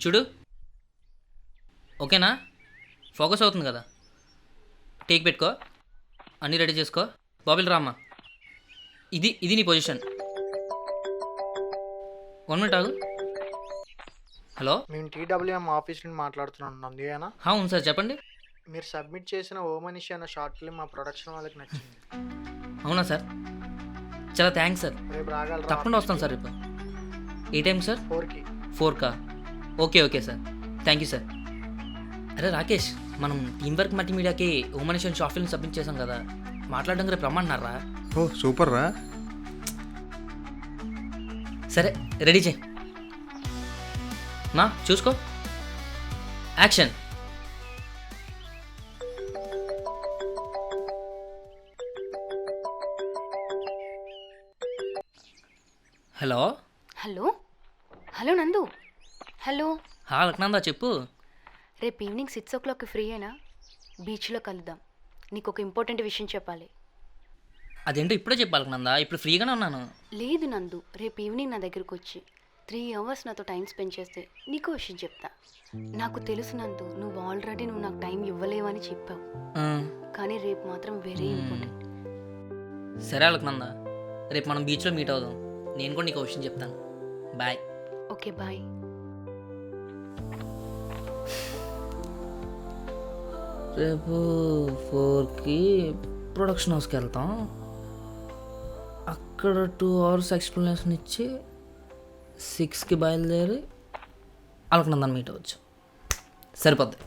చూడు, ఓకేనా? ఫోకస్ అవుతుంది కదా? టేక్ పెట్టుకో, అన్నీ రెడీ చేసుకో. బాబుల్ రామ్మా. ఇది నీ పొజిషన్. 1 మినిట్ ఆగు. హలో. మేము టీడబ్ల్యూఎం ఆఫీస్ నుండి మాట్లాడుతున్నాం, నందియేనా? అవును సార్, చెప్పండి. మీరు సబ్మిట్ చేసిన ఓ మనిషి అన్న షార్ట్ ఫిల్మ్ మా ప్రొడక్షన్ వాళ్ళకి నచ్చింది. అవునా సార్? చాలా థ్యాంక్స్ సార్. రేపు రాగలరా? తప్పకుండా వస్తాం సార్ రేపు. ఏ టైం సార్? 4కి. 4కా? Okay sir. Thank you sir. అరే రాకేష్, మనం టీమ్ వర్క్ మల్టీమీడియాకి ఓమనేషన్ షార్ట్ ఫిల్మ్ సబ్మిట్ చేసాం కదా, మాట్లాడడం రేపు రమ్మన్నారా? ఓ సూపర్ రా. సరే, రెడీ చేయి మా. చూసుకో. యాక్షన్. హలో. హలో హలో నందు. హలో. లక్నందా చెప్పు. రేపు ఈవినింగ్ 6 o'clock ఫ్రీ అయినా? బీచ్లో కలుద్దాం. నీకు ఒక ఇంపార్టెంట్ విషయం చెప్పాలి. అదేంటో ఇప్పుడే చెప్పాలి నందా, ఇప్పుడు ఫ్రీగానే ఉన్నాను. లేదు నందు, రేపు ఈవినింగ్ నా దగ్గరకు వచ్చి 3 hours నాతో టైం స్పెండ్ చేస్తే నీకు విషయం చెప్తా. నాకు తెలుసు నందు, నువ్వు నాకు టైం ఇవ్వలేవని చెప్పావు, కానీ రేపు మాత్రం వెరీ ఇంపార్టెంట్. సరే లక్నందా, రేపు మనం బీచ్లో మీట్ అవుదాం. నేను కూడా నీకు విషయం చెప్తాను. బాయ్. Okay bye. రేపు 4కి ప్రొడక్షన్ హౌస్కి వెళ్తాం. అక్కడ 2 hours ఎక్స్ప్లెనేషన్ ఇచ్చి 6కి బయలుదేరి అలకనందని మీట్ అవ్వచ్చు. సరిపోద్ది.